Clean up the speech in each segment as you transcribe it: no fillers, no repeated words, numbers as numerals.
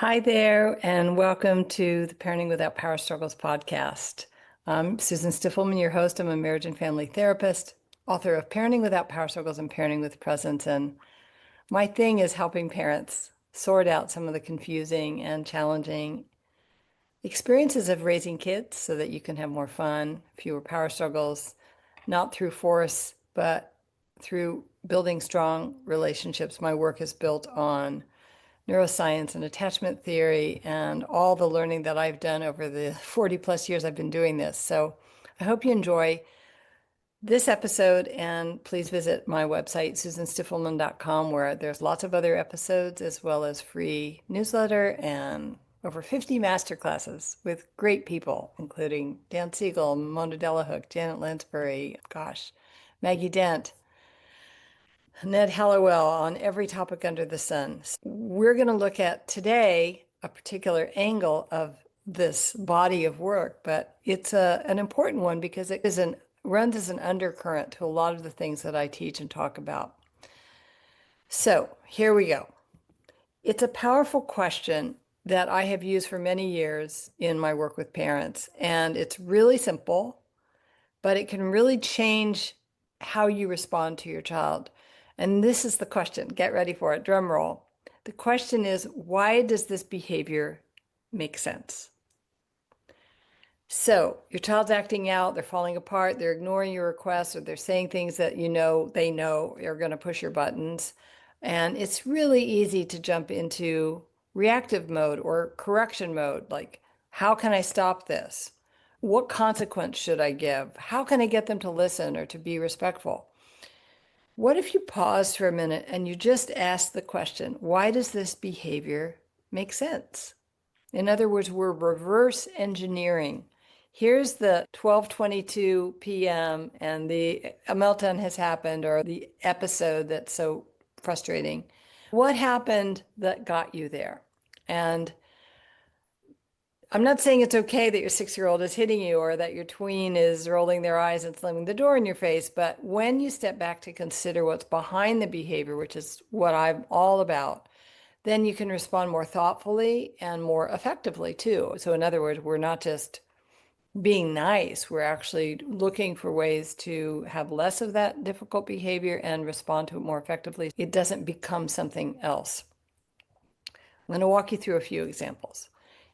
Hi there, and welcome to the Parenting Without Power Struggles podcast. I'm Susan Stiffelman, your host. I'm a marriage and family therapist, author of Parenting Without Power Struggles and Parenting with Presence. And my thing is helping parents sort out some of the confusing and challenging experiences of raising kids so that you can have more fun, fewer power struggles, not through force, but through building strong relationships. My work is built on neuroscience and attachment theory and all the learning that I've done over the 40 plus years I've been doing this. So I hope you enjoy this episode, and please visit my website, susanstiffelman.com, where there's lots of other episodes as well as free newsletter and over 50 masterclasses with great people, including Dan Siegel, Mona Delahook, Janet Lansbury, Maggie Dent, Ned Hallowell, on every topic under the sun. We're going to look at today a particular angle of this body of work, but it's an important one because it runs as an undercurrent to a lot of the things that I teach and talk about. So here we go. It's a powerful question that I have used for many years in my work with parents, and it's really simple, but it can really change how you respond to your child. And this is the question. Get ready for it. Drum roll. The question is, why does this behavior make sense? So your child's acting out, they're falling apart, they're ignoring your requests, or they're saying things that they know are going to push your buttons. And it's really easy to jump into reactive mode or correction mode. Like, how can I stop this? What consequence should I give? How can I get them to listen or to be respectful? What if you pause for a minute and you just ask the question, why does this behavior make sense? In other words, we're reverse engineering. Here's the 12:22 p.m. and a meltdown has happened, or the episode that's so frustrating. What happened that got you there? And I'm not saying it's okay that your 6-year-old is hitting you or that your tween is rolling their eyes and slamming the door in your face, but when you step back to consider what's behind the behavior, which is what I'm all about, then you can respond more thoughtfully and more effectively too. So in other words, we're not just being nice, we're actually looking for ways to have less of that difficult behavior and respond to it more effectively. It doesn't become something else. I'm going to walk you through a few examples.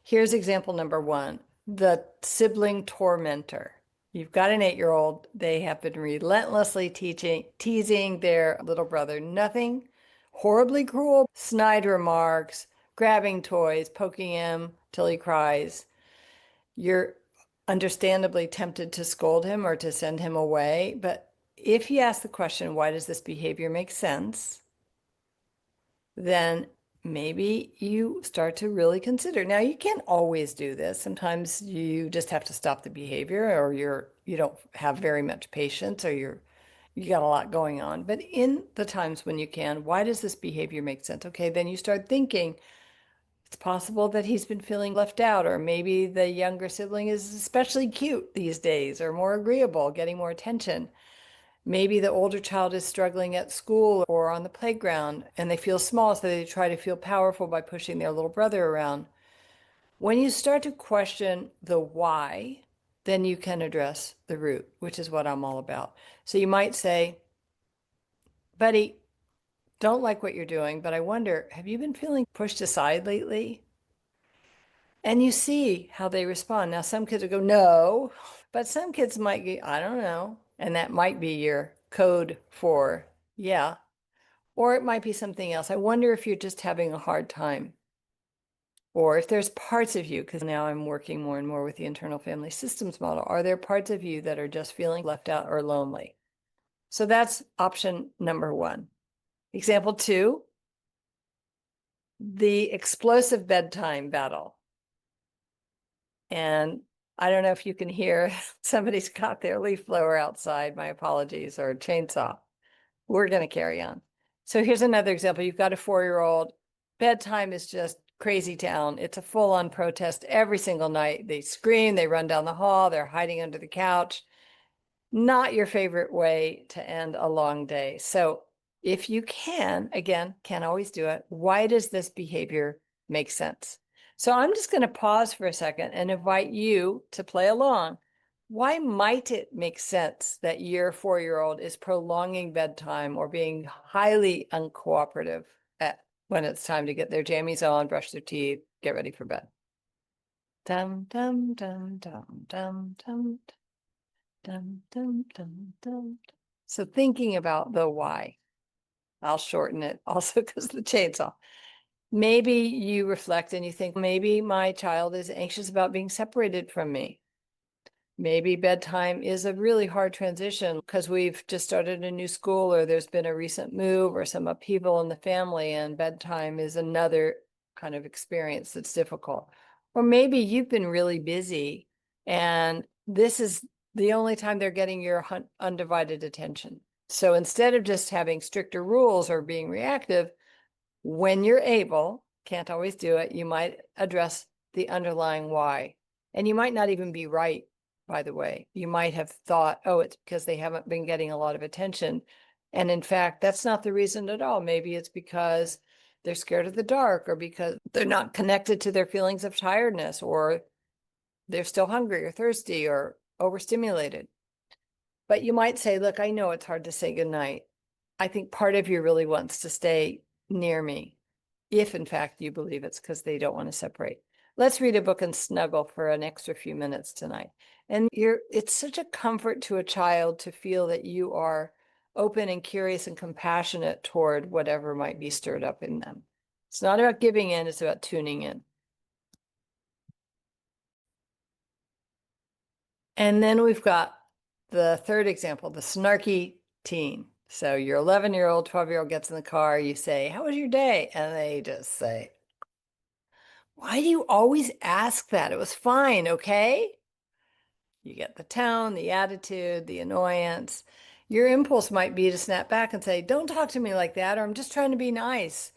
Here's example number one, the sibling tormentor. You've got an 8-year-old. They have been relentlessly teasing their little brother. Nothing horribly cruel, snide remarks, grabbing toys, poking him till he cries. You're understandably tempted to scold him or to send him away. But if you ask the question, why does this behavior make sense? Then maybe you start to really consider. Now, you can't always do this. Sometimes you just have to stop the behavior, or you don't have very much patience, or you got a lot going on. But in the times when you can, why does this behavior make sense? Okay, then you start thinking, it's possible that he's been feeling left out, or maybe the younger sibling is especially cute these days, or more agreeable, getting more attention. Maybe the older child is struggling at school or on the playground and they feel small, so they try to feel powerful by pushing their little brother around. When you start to question the why, then you can address the root, which is what I'm all about. So you might say, buddy, don't like what you're doing, but I wonder, have you been feeling pushed aside lately? And you see how they respond. Now, some kids will go, no, but some kids might go, I don't know. And that might be your code for, yeah. Or it might be something else. I wonder if you're just having a hard time. Or if there's parts of you, because now I'm working more and more with the internal family systems model, are there parts of you that are just feeling left out or lonely? So that's option number one. Example two, the explosive bedtime battle. And I don't know if you can hear, somebody's got their leaf blower outside, my apologies, or a chainsaw. We're going to carry on. So here's another example. You've got a 4-year-old. Bedtime is just crazy town. It's a full-on protest every single night. They scream, they run down the hall, they're hiding under the couch. Not your favorite way to end a long day. So if you can, again, can't always do it, why does this behavior makes sense. So I'm just going to pause for a second and invite you to play along. Why might it make sense that your 4-year-old is prolonging bedtime or being highly uncooperative when it's time to get their jammies on, brush their teeth, get ready for bed? Dum, dum, dum, dum, dum, dum, dum, dum, dum, dum. So thinking about the why, I'll shorten it also because the chainsaw. Maybe you reflect and you think, maybe my child is anxious about being separated from me. Maybe bedtime is a really hard transition because we've just started a new school or there's been a recent move or some upheaval in the family, and bedtime is another kind of experience that's difficult. Or maybe you've been really busy and this is the only time they're getting your undivided attention. So instead of just having stricter rules or being reactive, when you're able, can't always do it, you might address the underlying why. And you might not even be right, by the way. You might have thought, oh, it's because they haven't been getting a lot of attention. And in fact, that's not the reason at all. Maybe it's because they're scared of the dark, or because they're not connected to their feelings of tiredness, or they're still hungry or thirsty or overstimulated. But you might say, look, I know it's hard to say goodnight. I think part of you really wants to stay near me, if in fact you believe it's because they don't want to separate. Let's read a book and snuggle for an extra few minutes tonight. And it's such a comfort to a child to feel that you are open and curious and compassionate toward whatever might be stirred up in them. It's not about giving in, it's about tuning in. And then we've got the third example, the snarky teen. So your 11-year-old, 12-year-old gets in the car, you say, how was your day? And they just say, why do you always ask that? It was fine, okay? You get the tone, the attitude, the annoyance. Your impulse might be to snap back and say, don't talk to me like that, or I'm just trying to be nice.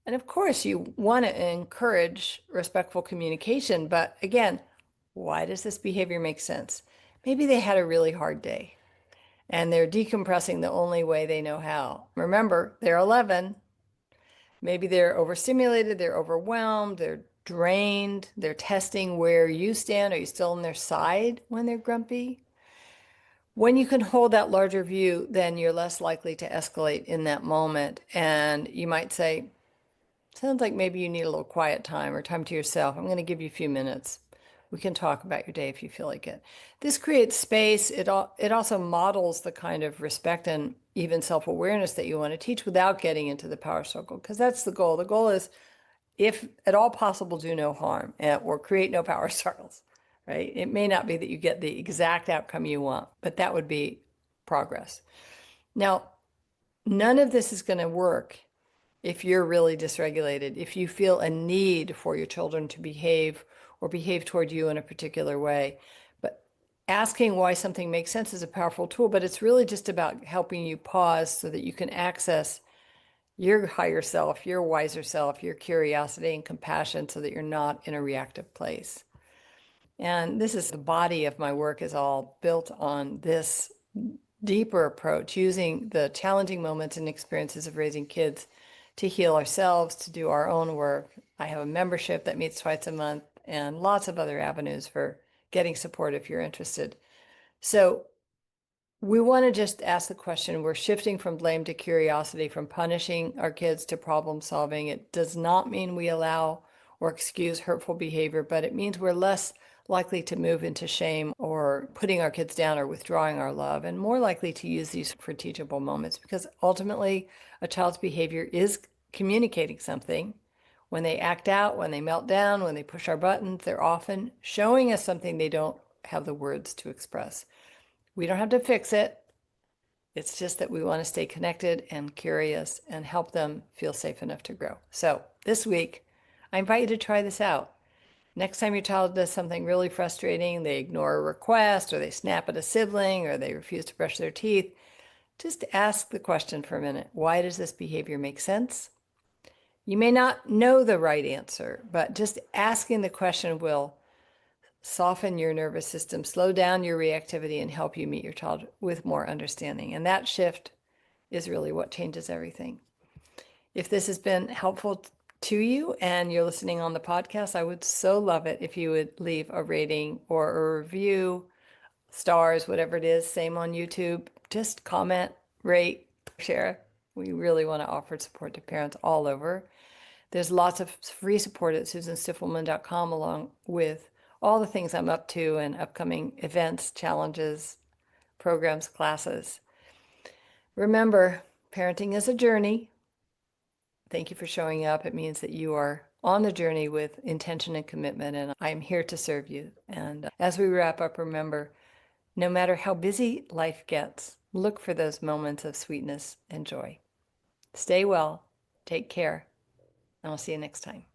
And of course, you want to encourage respectful communication. But again, why does this behavior make sense? Maybe they had a really hard day and they're decompressing the only way they know how. Remember, they're 11. Maybe they're overstimulated, they're overwhelmed, they're drained, they're testing where you stand. Are you still on their side when they're grumpy? When you can hold that larger view, then you're less likely to escalate in that moment. And you might say, sounds like maybe you need a little quiet time or time to yourself. I'm going to give you a few minutes. We can talk about your day if you feel like it. This creates space. It also models the kind of respect and even self-awareness that you want to teach without getting into the power struggle, because that's the goal. The goal is, if at all possible, do no harm or create no power struggles, right? It may not be that you get the exact outcome you want, but that would be progress. Now, none of this is going to work if you're really dysregulated, if you feel a need for your children to behave or behave toward you in a particular way. But asking why something makes sense is a powerful tool, but it's really just about helping you pause so that you can access your higher self, your wiser self, your curiosity and compassion, so that you're not in a reactive place. And this is the body of my work, is all built on this deeper approach, using the challenging moments and experiences of raising kids to heal ourselves, to do our own work. I have a membership that meets twice a month and lots of other avenues for getting support if you're interested. So we want to just ask the question, we're shifting from blame to curiosity, from punishing our kids to problem solving. It does not mean we allow or excuse hurtful behavior, but it means we're less likely to move into shame or putting our kids down or withdrawing our love, and more likely to use these for teachable moments, because ultimately a child's behavior is communicating something. When they act out, when they melt down, when they push our buttons, they're often showing us something they don't have the words to express. We don't have to fix it. It's just that we want to stay connected and curious and help them feel safe enough to grow. So this week, I invite you to try this out. Next time your child does something really frustrating, they ignore a request, or they snap at a sibling, or they refuse to brush their teeth, just ask the question for a minute. Why does this behavior make sense? You may not know the right answer, but just asking the question will soften your nervous system, slow down your reactivity, and help you meet your child with more understanding. And that shift is really what changes everything. If this has been helpful to you and you're listening on the podcast, I would so love it if you would leave a rating or a review, stars, whatever it is, same on YouTube. Just comment, rate, share. We really want to offer support to parents all over. There's lots of free support at susanstiffelman.com, along with all the things I'm up to and upcoming events, challenges, programs, classes. Remember, parenting is a journey. Thank you for showing up. It means that you are on the journey with intention and commitment, and I'm here to serve you. And as we wrap up, remember, no matter how busy life gets, look for those moments of sweetness and joy. Stay well, take care, and I'll see you next time.